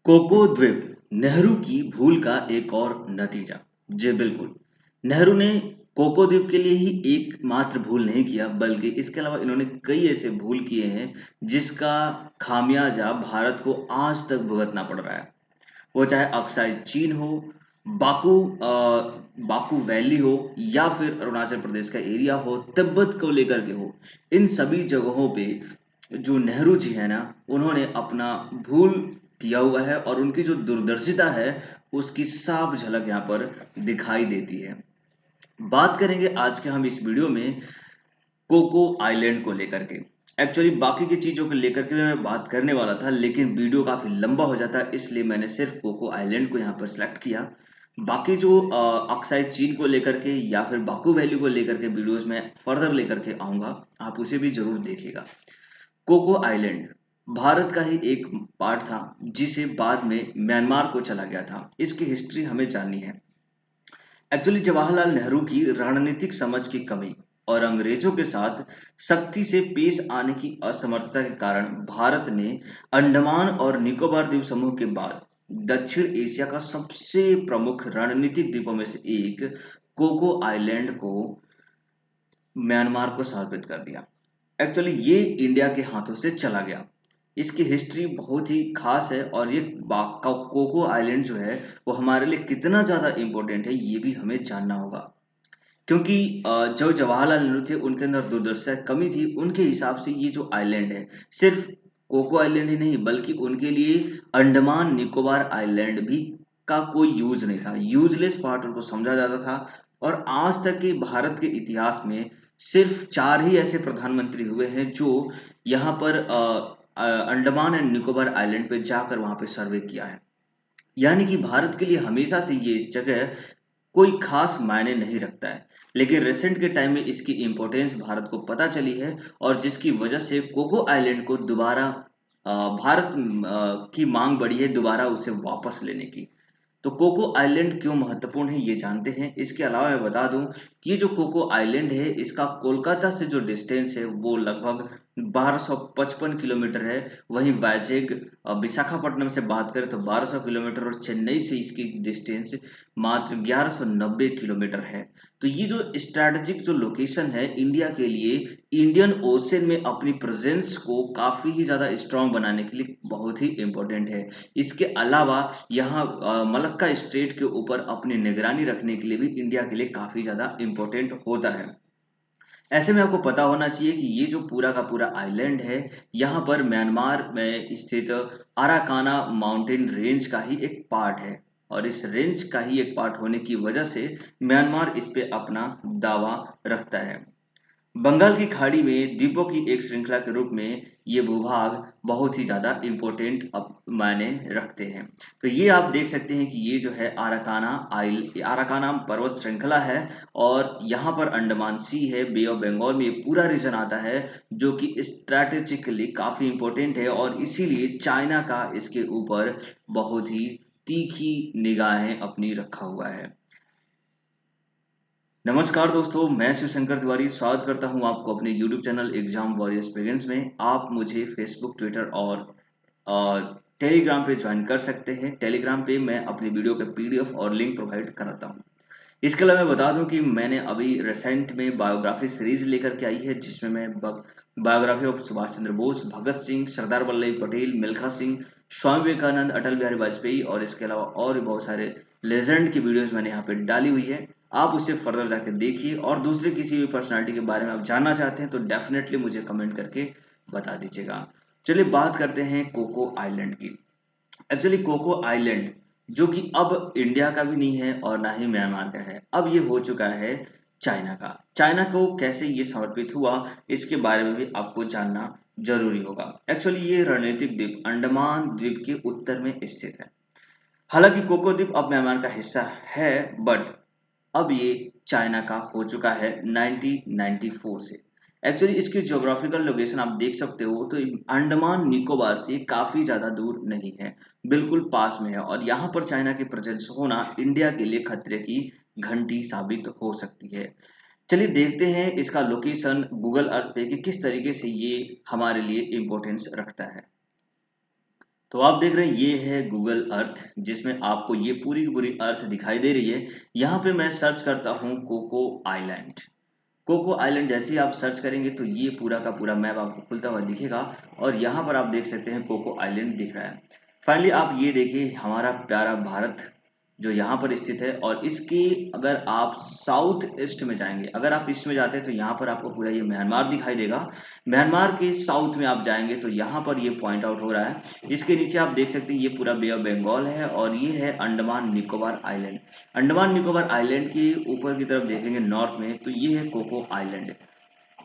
Cocoa द्वीप नेहरू की भूल का एक और नतीजा। जी बिल्कुल। नेहरू ने कोको द्वीप के लिए ही एकमात्र भूल नहीं किया, बल्कि इसके अलावा इन्होंने कई ऐसे भूल किए हैं जिसका खामियाजा भारत को आज तक भुगतना पड़ रहा है। वो चाहे अक्साई चीन हो, बाकू बाकू वैली हो, या फिर अरुणाचल प्रदेश का एरिया हो, तिब्बत को लेकर के हो। इन सभी जगहों पे जो नेहरू जी है ना, उन्होंने अपना भूल किया हुआ है और उनकी जो दूरदर्शिता है उसकी साफ झलक यहाँ पर दिखाई देती है। बात करेंगे आज के हम इस वीडियो में कोको आइलैंड को लेकर के। एक्चुअली बाकी की चीजों को लेकर के मैं बात करने वाला था, लेकिन वीडियो काफी लंबा हो जाता है, इसलिए मैंने सिर्फ कोको आइलैंड को यहाँ पर सिलेक्ट किया। बाकी जो अक्साई चीन को लेकर के या फिर बाकू वैली को लेकर के वीडियोस में फर्दर लेकर के आऊंगा, आप उसे भी जरूर देखिएगा। कोको आइलैंड भारत का ही एक पार्ट था जिसे बाद में म्यांमार को चला गया था। इसकी हिस्ट्री हमें जाननी है। एक्चुअली जवाहरलाल नेहरू की रणनीतिक समझ की कमी और अंग्रेजों के साथ सख्ती से पेश आने की असमर्थता के कारण भारत ने अंडमान और निकोबार द्वीप समूह के बाद दक्षिण एशिया का सबसे प्रमुख रणनीतिक द्वीपों में से एक कोको आइलैंड को म्यांमार को समर्पित कर दिया। एक्चुअली ये इंडिया के हाथों से चला गया। इसकी हिस्ट्री बहुत ही खास है और ये कोको आइलैंड जो है वो हमारे लिए कितना ज्यादा इंपॉर्टेंट है ये भी हमें जानना होगा। क्योंकि जो जवाहरलाल नेहरू थे उनके अंदर दूरदर्शिता की कमी थी। उनके हिसाब से ये जो आइलैंड है सिर्फ कोको आइलैंड ही नहीं, बल्कि उनके लिए अंडमान निकोबार आइलैंड भी का कोई यूज नहीं था। यूजलेस पार्ट उनको समझा जाता था। और आज तक के भारत के इतिहास में सिर्फ 4 ही ऐसे प्रधानमंत्री हुए हैं जो यहाँ पर अंडमान एंड निकोबार आइलैंड पे जाकर वहां पे सर्वे किया है। यानी कि भारत के लिए हमेशा से ये जगह कोई खास मायने नहीं रखता है, लेकिन रिसेंट के टाइम में इसकी इंपॉर्टेंस भारत को पता चली है और जिसकी वजह से कोको आइलैंड को दोबारा भारत की मांग बढ़ी है दोबारा उसे वापस लेने की। तो कोको आइलैंड क्यों महत्वपूर्ण है ये जानते हैं। इसके अलावा मैं बता दूं कि ये जो कोको आइलैंड है इसका कोलकाता से जो डिस्टेंस है वो लगभग 1255 किलोमीटर है। वहीं वाइजैग विशाखापट्टनम से बात करें तो 1200 किलोमीटर और चेन्नई से इसकी डिस्टेंस मात्र 1190 किलोमीटर है। तो ये जो स्ट्रैटेजिक जो लोकेशन है इंडिया के लिए इंडियन ओशन में अपनी प्रेजेंस को काफी ही ज्यादा स्ट्रांग बनाने के लिए बहुत ही इंपॉर्टेंट है। इसके अलावा यहाँ मलक्का स्ट्रेट के ऊपर अपनी निगरानी रखने के लिए भी इंडिया के लिए काफी ज्यादा इंपॉर्टेंट होता है। ऐसे में आपको पता होना चाहिए कि ये जो पूरा का पूरा आइलैंड है यहाँ पर म्यांमार में स्थित अराकाना माउंटेन रेंज का ही एक पार्ट है। और इस रेंज का ही एक पार्ट होने की वजह से म्यांमार इस पे अपना दावा रखता है। बंगाल की खाड़ी में द्वीपों की एक श्रृंखला के रूप में ये भूभाग बहुत ही ज्यादा इंपॉर्टेंट मायने रखते हैं। तो ये आप देख सकते हैं कि ये जो है आराकाना पर्वत श्रृंखला है और यहाँ पर अंडमान सी है, बे ऑफ बंगाल में ये पूरा रीजन आता है जो कि स्ट्रैटेजिकली काफी इंपॉर्टेंट है और इसीलिए चाइना का इसके ऊपर बहुत ही तीखी निगाहें अपनी रखा हुआ है। नमस्कार दोस्तों, मैं शिव शंकर तिवारी स्वागत करता हूं आपको अपने YouTube channel exam warriors begins में। आप मुझे फेसबुक, ट्विटर और टेलीग्राम पे ज्वाइन कर सकते हैं। टेलीग्राम पे मैं अपनी वीडियो के PDF और लिंक प्रोवाइड कराता हूं। इसके अलावा मैं बता दूं कि मैंने अभी रिसेंट में बायोग्राफी सीरीज लेकर के आई है जिसमें मैं बायोग्राफी ऑफ सुभाष चंद्र बोस, भगत सिंह, सरदार वल्लभ पटेल, मिल्खा सिंह, स्वामी विवेकानंद, अटल बिहारी वाजपेयी और इसके अलावा और भी बहुत सारे लेजेंड की वीडियोस मैंने यहाँ पे डाली हुई है। आप उसे फर्दर जाके देखिए और दूसरे किसी भी पर्सनालिटी के बारे में आप जानना चाहते हैं तो डेफिनेटली मुझे कमेंट करके बता दीजिएगा। चलिए बात करते हैं कोको आइलैंड की। एक्चुअली कोको आइलैंड जो कि अब इंडिया का भी नहीं है और ना ही म्यांमार का है, अब ये हो चुका है चाइना का। चाइना को कैसे ये समर्पित हुआ इसके बारे में भी आपको जानना जरूरी होगा। एक्चुअली ये रणनीतिक द्वीप अंडमान द्वीप के उत्तर में स्थित है। हालांकि कोको द्वीप अब म्यांमार का हिस्सा है, बट अब ये चाइना का हो चुका है 1994 से। एक्चुअली इसकी ज्योग्राफिकल लोकेशन आप देख सकते हो तो अंडमान निकोबार से काफी ज्यादा दूर नहीं है, बिल्कुल पास में है और यहाँ पर चाइना की प्रेजेंस होना इंडिया के लिए खतरे की घंटी साबित हो सकती है। चलिए देखते हैं इसका लोकेशन गूगल अर्थ पे कि किस तरीके से ये हमारे लिए इंपॉर्टेंस रखता है। तो आप देख रहे हैं ये है गूगल अर्थ, जिसमें आपको ये पूरी की पूरी अर्थ दिखाई दे रही है। यहाँ पे मैं सर्च करता हूँ कोको आइलैंड। कोको आइलैंड जैसे ही आप सर्च करेंगे तो ये पूरा का पूरा मैप आपको खुलता हुआ दिखेगा, और यहाँ पर आप देख सकते हैं कोको आइलैंड दिख रहा है। फाइनली आप ये देखिए हमारा प्यारा भारत जो यहाँ पर स्थित है, और इसकी अगर आप साउथ ईस्ट में जाएंगे, अगर आप ईस्ट में जाते हैं तो यहाँ पर आपको पूरा ये म्यांमार दिखाई देगा। म्यांमार के साउथ में आप जाएंगे तो यहाँ पर ये पॉइंट आउट हो रहा है। इसके नीचे आप देख सकते हैं ये पूरा बे ऑफ बंगाल है, और ये है अंडमान निकोबार आइलैंड। अंडमान निकोबार आइलैंड के ऊपर की तरफ देखेंगे नॉर्थ में तो ये है कोको आइलैंड।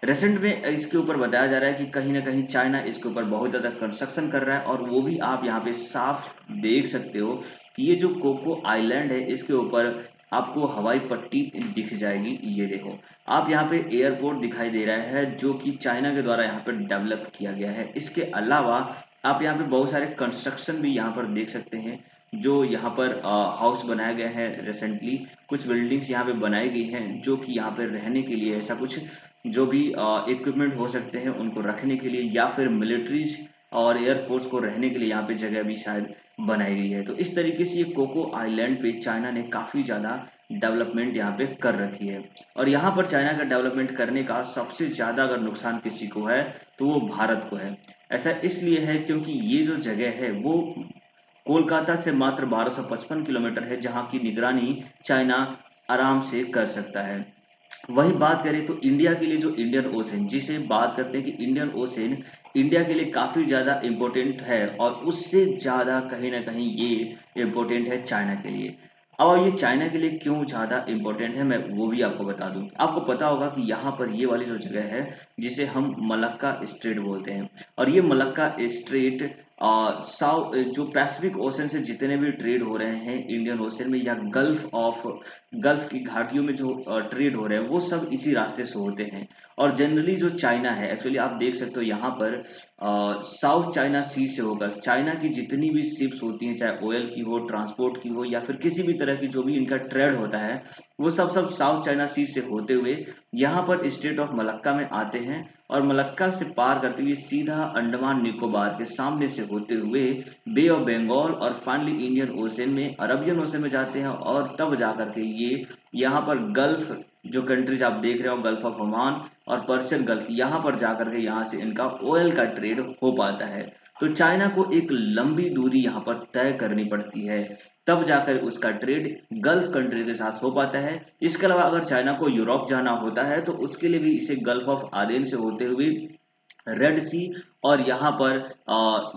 रिसेंट में इसके ऊपर बताया जा रहा है कि कहीं ना कहीं चाइना इसके ऊपर बहुत ज़्यादा कंस्ट्रक्शन कर रहा है, और वो भी आप यहाँ पे साफ देख सकते हो कि ये जो कोको आइलैंड है इसके ऊपर आपको हवाई पट्टी दिख जाएगी। ये देखो आप यहाँ पे एयरपोर्ट दिखाई दे रहा है जो कि चाइना के द्वारा यहाँ पर डेवलप किया गया है। इसके अलावा आप यहाँ पे बहुत सारे कंस्ट्रक्शन भी यहाँ पर देख सकते हैं, जो यहाँ पर हाउस बनाया गया है रिसेंटली। कुछ बिल्डिंग्स यहाँ पे बनाई गई हैं जो कि यहाँ पे रहने के लिए ऐसा कुछ जो भी इक्विपमेंट हो सकते हैं उनको रखने के लिए, या फिर मिलिट्रीज और एयरफोर्स को रहने के लिए यहाँ पे जगह भी शायद बनाई गई है। तो इस तरीके से ये कोको आइलैंड पे चाइना ने काफ़ी ज़्यादा डेवलपमेंट यहाँ पे कर रखी है। और यहाँ पर चाइना का डेवलपमेंट करने का सबसे ज़्यादा अगर नुकसान किसी को है तो वो भारत को है। ऐसा इसलिए है क्योंकि ये जो जगह है वो कोलकाता से मात्र 1255 किलोमीटर है, जहाँ की निगरानी चाइना आराम से कर सकता है। वही बात करें तो इंडिया के लिए जो इंडियन ओशन जिसे बात करते हैं कि इंडियन ओशन इंडिया के लिए काफ़ी ज़्यादा इम्पोर्टेंट है, और उससे ज़्यादा कहीं ना कहीं ये इम्पोर्टेंट है चाइना के लिए। अब ये चाइना के लिए क्यों ज़्यादा इम्पोर्टेंट है मैं वो भी आपको बता दूं। आपको पता होगा कि यहाँ पर ये वाली जो जगह है जिसे हम मलक्का स्ट्रेट बोलते हैं, और ये मलक्का स्ट्रेट साउथ जो पैसिफिक ओशन से जितने भी ट्रेड हो रहे हैं इंडियन ओशन में, या गल्फ की घाटियों में जो ट्रेड हो रहे हैं वो सब इसी रास्ते से होते हैं। और जनरली जो चाइना है एक्चुअली आप देख सकते हो यहाँ पर साउथ चाइना सी से होकर चाइना की जितनी भी शिप्स होती हैं, चाहे ऑयल की हो, ट्रांसपोर्ट की हो, या फिर किसी भी तरह की जो भी इनका ट्रेड होता है, वो सब साउथ चाइना सी से होते हुए यहाँ पर स्टेट ऑफ मलक्का में आते हैं, और मलक्का से पार करते हुए सीधा अंडमान निकोबार के सामने से होते हुए बे ऑफ बंगाल और फाइनली इंडियन ओशन में, अरबियन ओशन में जाते हैं, और तब जाकर के ये यहाँ पर गल्फ जो कंट्रीज आप देख रहे हो, गल्फ ऑफ ओमान और पर्शियन गल्फ, यहाँ पर जाकर के यहाँ से इनका ऑयल का ट्रेड हो पाता है। तो चाइना को एक लंबी दूरी यहाँ पर तय करनी पड़ती है, तब जाकर उसका ट्रेड गल्फ कंट्री के साथ हो पाता है। इसके अलावा अगर चाइना को यूरोप जाना होता है तो उसके लिए भी इसे गल्फ ऑफ आदेन से होते हुए रेड सी, और यहाँ पर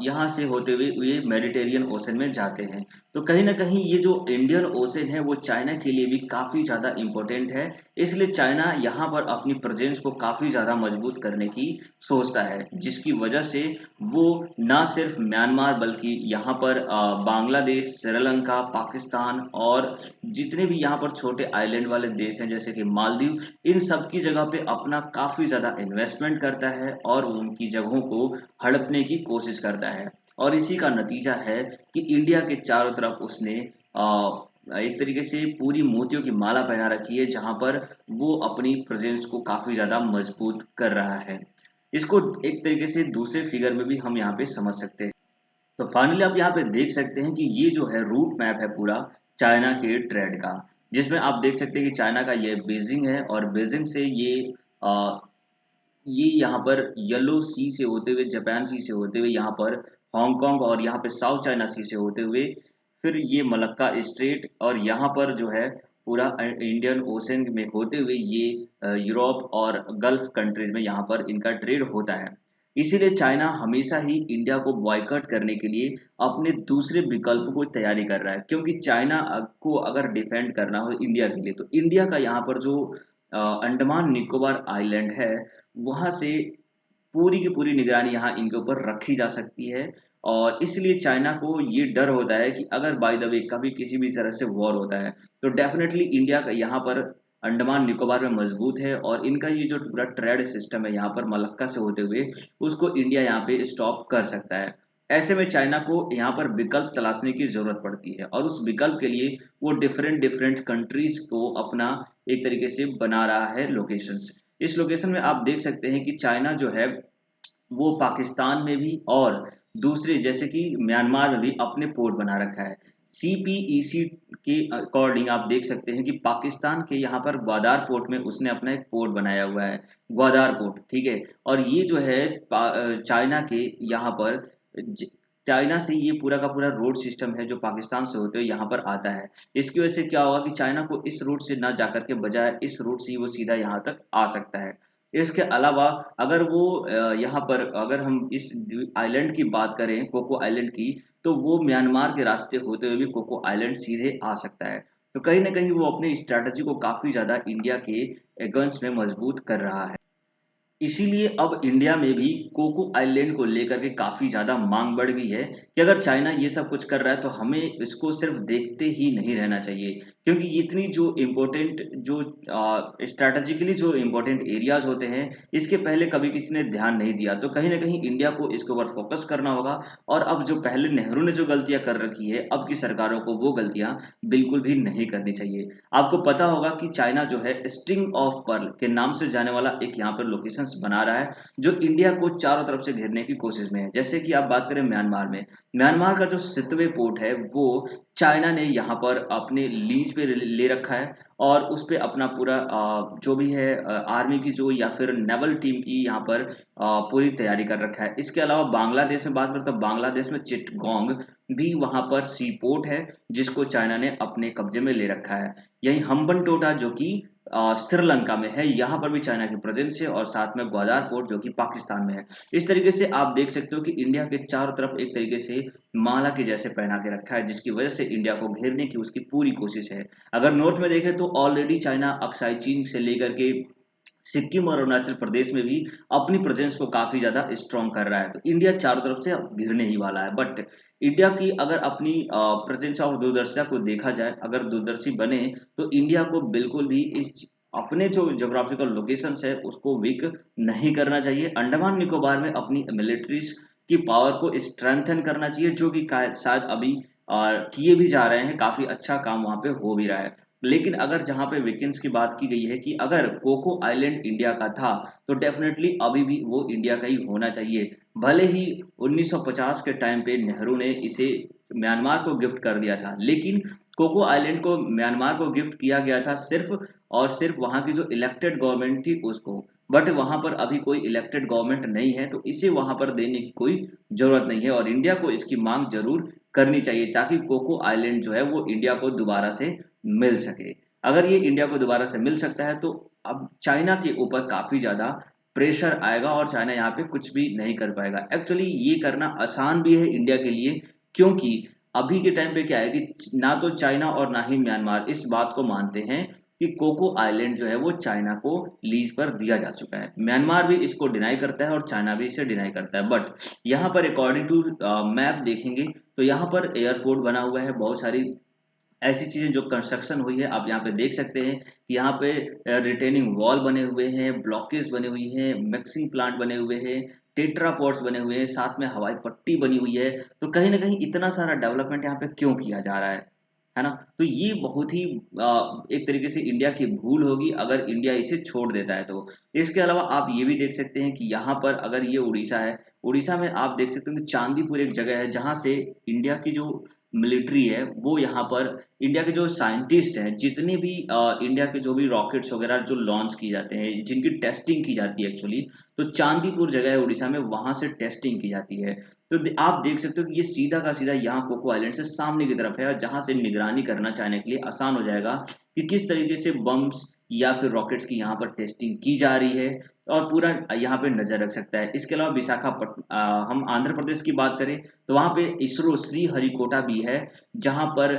यहाँ से होते हुए ये मेडिटेरियन ओशन में जाते हैं। तो कहीं ना कहीं ये जो इंडियन ओशन है वो चाइना के लिए भी काफ़ी ज़्यादा इम्पोर्टेंट है। इसलिए चाइना यहाँ पर अपनी प्रेजेंस को काफ़ी ज़्यादा मजबूत करने की सोचता है, जिसकी वजह से वो ना सिर्फ म्यांमार बल्कि यहाँ पर बांग्लादेश, श्रीलंका, पाकिस्तान और जितने भी यहाँ पर छोटे आइलैंड वाले देश हैं जैसे कि मालदीव, इन सब की जगह पे अपना काफ़ी ज़्यादा इन्वेस्टमेंट करता है और उनकी जगहों को हड़पने की कोशिश करता है। और इसी का नतीजा है कि इंडिया के चारों तरफ उसने एक तरीके से पूरी मोतियों की माला पहना रखी है, जहां पर वो अपनी प्रेजेंस को काफ़ी ज़्यादा मजबूत कर रहा है। इसको एक तरीके से दूसरे फिगर में भी हम यहाँ पे समझ सकते हैं। तो फाइनली आप यहाँ पे देख सकते हैं कि ये जो है रूट मैप है पूरा चाइना के ट्रेड का, जिसमें आप देख सकते हैं कि चाइना का ये बीजिंग है, और बीजिंग से ये यहाँ पर येलो सी से होते हुए, जापान सी से होते हुए, यहाँ पर हांगकांग, और यहाँ पे साउथ चाइना सी से होते हुए फिर ये मलक्का स्ट्रेट, और यहाँ पर जो है पूरा इंडियन ओशन में होते हुए ये यूरोप और गल्फ कंट्रीज में यहाँ पर इनका ट्रेड होता है। इसीलिए चाइना हमेशा ही इंडिया को बॉयकॉट करने के लिए अपने दूसरे विकल्प को तैयारी कर रहा है, क्योंकि चाइना को अगर डिफेंड करना हो इंडिया के लिए तो इंडिया का यहाँ पर जो अंडमान निकोबार आइलैंड है वहां से पूरी की पूरी निगरानी यहाँ इनके ऊपर रखी जा सकती है। और इसलिए चाइना को ये डर होता है कि अगर बाय द वे कभी किसी भी तरह से वॉर होता है तो डेफिनेटली इंडिया का यहाँ पर अंडमान निकोबार में मजबूत है, और इनका ये जो पूरा ट्रेड सिस्टम है यहाँ पर मलक्का से होते हुए उसको इंडिया यहाँ पे स्टॉप कर सकता है। ऐसे में चाइना को यहाँ पर विकल्प तलाशने की जरूरत पड़ती है, और उस विकल्प के लिए वो डिफरेंट डिफरेंट कंट्रीज को अपना एक तरीके से बना रहा है लोकेशंस। इस लोकेशन में आप देख सकते हैं कि चाइना जो है वो पाकिस्तान में भी और दूसरे जैसे कि म्यांमार में भी अपने पोर्ट बना रखा है। सीपीईसी के अकॉर्डिंग आप देख सकते हैं कि पाकिस्तान के यहाँ पर ग्वादार पोर्ट में उसने अपना एक पोर्ट बनाया हुआ है, ग्वादार पोर्ट, ठीक है। और ये जो है चाइना के यहाँ पर ज- चाइना से ये पूरा का पूरा रोड सिस्टम है जो पाकिस्तान से होते हुए यहाँ पर आता है। इसकी वजह से क्या होगा कि चाइना को इस रूट से ना जाकर के बजाय इस रूट से ही वो सीधा यहाँ तक आ सकता है। इसके अलावा अगर वो यहाँ पर अगर हम इस आइलैंड की बात करें, कोको आइलैंड की, तो वो म्यांमार के रास्ते होते हुए भी कोको आइलैंड सीधे आ सकता है। तो कहीं ना कहीं वो अपनी स्ट्रैटेजी को काफी ज्यादा इंडिया के अगेंस्ट में मजबूत कर रहा है। इसीलिए अब इंडिया में भी कोको आइलैंड को लेकर के काफी ज्यादा मांग बढ़ गई है कि अगर चाइना ये सब कुछ कर रहा है तो हमें इसको सिर्फ देखते ही नहीं रहना चाहिए, क्योंकि इतनी जो इम्पोर्टेंट जो स्ट्रैटेजिकली जो इम्पोर्टेंट एरियाज होते हैं इसके पहले कभी किसी ने ध्यान नहीं दिया। तो कहीं ना कहीं इंडिया को इसके ऊपर फोकस करना होगा। और अब जो पहले नेहरू ने जो गलतियां कर रखी है, अब की सरकारों को वो गलतियां बिल्कुल भी नहीं करनी चाहिए। आपको पता होगा कि चाइना जो है स्ट्रिंग ऑफ पर्ल के नाम से जाने वाला एक यहाँ पर लोकेशंस बना रहा है जो इंडिया को चारों तरफ से घेरने की कोशिश में है। जैसे कि आप बात करें म्यांमार में, म्यांमार का जो सितवे पोर्ट है वो चाइना ने यहाँ पर अपने लीज पे ले रखा है। और उस पे अपना पूरा जो भी है आर्मी की जो या फिर नेवल टीम की यहाँ पर पूरी तैयारी कर रखा है। इसके अलावा बांग्लादेश में बात करें तो बांग्लादेश में चिटगोंग भी वहां पर सी पोर्ट है जिसको चाइना ने अपने कब्जे में ले रखा है। यही हम्बनटोटा जो कि श्रीलंका में है, यहाँ पर भी चाइना की प्रेजेंस है। और साथ में ग्वादार पोर्ट जो कि पाकिस्तान में है। इस तरीके से आप देख सकते हो कि इंडिया के चारों तरफ एक तरीके से माला के जैसे पहना के रखा है, जिसकी वजह से इंडिया को घेरने की उसकी पूरी कोशिश है। अगर नॉर्थ में देखें तो ऑलरेडी चाइना अक्साई चीन से लेकर के सिक्किम और अरुणाचल प्रदेश में भी अपनी प्रेजेंस को काफी ज्यादा स्ट्रॉन्ग कर रहा है। तो इंडिया चारों तरफ से अब घिरने ही वाला है। बट इंडिया की अगर अपनी प्रेजेंस और दूरदर्शिता को देखा जाए, अगर दूरदर्शी बने तो इंडिया को बिल्कुल भी इस अपने जो जोग्राफिकल लोकेशंस है उसको वीक नहीं करना चाहिए। अंडमान निकोबार में अपनी मिलिट्रीज की पावर को स्ट्रेंथन करना चाहिए, जो कि शायद अभी किए भी जा रहे हैं। काफी अच्छा काम वहां पे हो भी रहा है। लेकिन अगर जहां पे वीकेंड्स की बात की गई है कि अगर कोको आइलैंड इंडिया का था तो डेफिनेटली अभी भी वो इंडिया का ही होना चाहिए। भले ही 1950 के टाइम पे नेहरू ने इसे म्यांमार को गिफ्ट कर दिया था, लेकिन कोको आइलैंड को म्यांमार को गिफ्ट किया गया था सिर्फ और सिर्फ वहां की जो इलेक्टेड गवर्नमेंट थी उसको। बट वहां पर अभी कोई इलेक्टेड गवर्नमेंट नहीं है तो इसे वहां पर देने की कोई जरूरत नहीं है। और इंडिया को इसकी मांग जरूर करनी चाहिए ताकि कोको आइलैंड जो है वो इंडिया को दोबारा से मिल सके। अगर ये इंडिया को दोबारा से मिल सकता है तो अब चाइना के ऊपर काफी ज्यादा प्रेशर आएगा और चाइना यहाँ पे कुछ भी नहीं कर पाएगा। एक्चुअली ये करना आसान भी है इंडिया के लिए, क्योंकि अभी के टाइम पे क्या है कि ना तो चाइना और ना ही म्यांमार इस बात को मानते हैं कि कोको आइलैंड जो है वो चाइना को लीज पर दिया जा चुका है। म्यांमार भी इसको डिनाई करता है और चाइना भी इसे डिनाई करता है। बट यहाँ पर अकॉर्डिंग टू मैप देखेंगे तो यहाँ पर एयरपोर्ट बना हुआ है, बहुत सारी ऐसी चीजें जो कंस्ट्रक्शन हुई है आप यहाँ पे देख सकते हैं कि यहाँ पे रिटेनिंग वॉल बने हुए हैं, ब्लॉकेज बनी हुई है, मिक्सिंग प्लांट बने हुए हैं, टेट्रापोर्ट्स बने हुए हैं, साथ में हवाई पट्टी बनी हुई है। तो कहीं ना कहीं इतना सारा डेवलपमेंट यहाँ पे क्यों किया जा रहा है ना। तो ये बहुत ही एक तरीके से इंडिया की भूल होगी अगर इंडिया इसे छोड़ देता है तो। इसके अलावा आप ये भी देख सकते हैं कि यहाँ पर अगर ये उड़ीसा है, उड़ीसा में आप देख सकते हो कि चांदीपुर एक जगह है जहाँ से इंडिया की जो मिलिट्री है वो यहाँ पर इंडिया के जो साइंटिस्ट हैं जितने भी इंडिया के जो भी रॉकेट्स वगैरह जो लॉन्च किए जाते हैं जिनकी टेस्टिंग की जाती है एक्चुअली, तो चांदीपुर जगह है उड़ीसा में, वहां से टेस्टिंग की जाती है। तो आप देख सकते हो कि ये सीधा का सीधा यहाँ कोको आइलैंड से सामने की तरफ है, जहां से निगरानी करना चाहने के लिए आसान हो जाएगा कि किस तरीके से बम्स या फिर रॉकेट्स की यहाँ पर टेस्टिंग की जा रही है और पूरा यहाँ पे नजर रख सकता है। इसके अलावा हम आंध्र प्रदेश की बात करें तो वहां पे इसरो श्री हरिकोटा भी है, जहां पर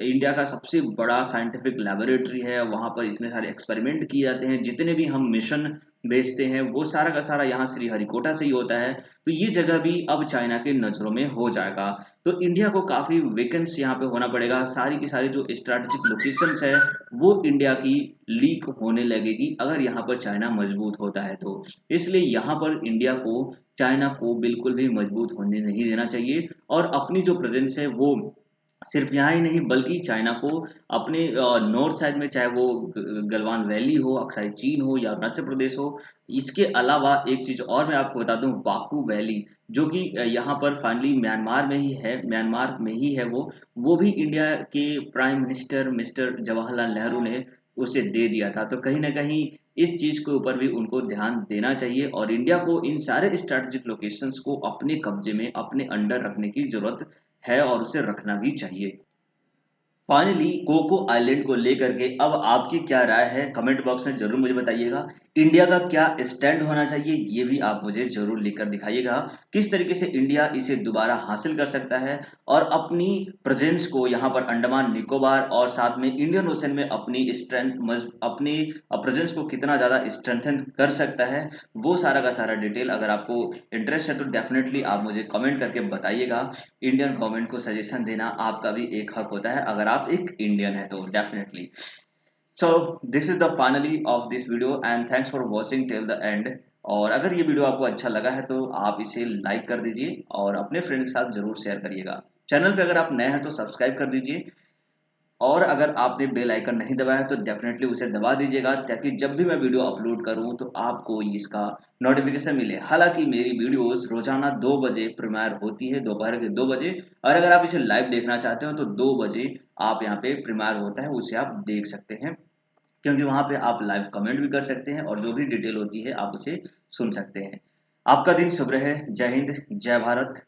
इंडिया का सबसे बड़ा साइंटिफिक लेबोरेटरी है। वहां पर इतने सारे एक्सपेरिमेंट किए जाते हैं, जितने भी हम मिशन भेजते हैं वो सारा का सारा यहाँ श्री हरिकोटा से ही होता है। तो ये जगह भी अब चाइना के नजरों में हो जाएगा। तो इंडिया को काफी वेकेंस यहाँ पे होना पड़ेगा। सारी की सारी जो स्ट्रैटेजिक लोकेशंस है वो इंडिया की लीक होने लगेगी अगर यहाँ पर चाइना मजबूत होता है तो। इसलिए यहाँ पर इंडिया को चाइना को बिल्कुल भी मजबूत होने नहीं देना चाहिए और अपनी जो प्रेजेंस है वो सिर्फ यहाँ ही नहीं बल्कि चाइना को अपने नॉर्थ साइड में, चाहे वो गलवान वैली हो, अक्साई चीन हो या अरुणाचल प्रदेश हो, इसके अलावा एक चीज और मैं आपको बता दूं, वाकू वैली, जो कि यहाँ पर फाइनली म्यांमार में ही है, म्यांमार में ही है वो भी इंडिया के prime minister mister Jawaharlal Nehru ने उसे दे दिया था। तो कहीं ना कहीं इस चीज के ऊपर भी उनको ध्यान देना चाहिए और इंडिया को इन सारे स्ट्रेटेजिक लोकेशंस को अपने कब्जे में, अपने अंडर रखने की जरूरत है और उसे रखना भी चाहिए। फाइनली कोको आइलैंड को लेकर के अब आपकी क्या राय है, कमेंट बॉक्स में जरूर मुझे बताइएगा। इंडिया का क्या स्टैंड होना चाहिए ये भी आप मुझे जरूर लिखकर दिखाइएगा। किस तरीके से इंडिया इसे दोबारा हासिल कर सकता है और अपनी प्रेजेंस को यहाँ पर अंडमान निकोबार और साथ में इंडियन ओशन में अपनी अपनी प्रेजेंस को कितना ज्यादा स्ट्रेंथन कर सकता है, वो सारा का सारा डिटेल अगर आपको इंटरेस्ट है तो डेफिनेटली आप मुझे कमेंट करके बताइएगा। इंडियन गवर्नमेंट को सजेशन देना आपका भी एक हक होता है अगर आप एक इंडियन है तो definitely. So this is the finally of this video and thanks for watching till the end. और अगर ये वीडियो आपको अच्छा लगा है तो आप इसे लाइक कर दीजिए और अपने फ्रेंड के साथ जरूर शेयर करिएगा। चैनल पे अगर आप नए हैं तो सब्सक्राइब कर दीजिए और अगर आपने बेल आइकन नहीं दबाया है तो डेफिनेटली उसे दबा दीजिएगा ताकि जब भी मैं वीडियो अपलोड करूं तो आपको इसका नोटिफिकेशन मिले। हालांकि मेरी वीडियोस रोजाना 2 बजे प्रीमियर होती है, दोपहर के 2 बजे, और अगर आप इसे लाइव देखना चाहते हो तो 2 बजे आप यहाँ पे प्रीमियर होता है, उसे आप देख सकते हैं, क्योंकि वहां पे आप लाइव कमेंट भी कर सकते हैं और जो भी डिटेल होती है आप उसे सुन सकते हैं। आपका दिन शुभ रहे। जय हिंद, जय भारत।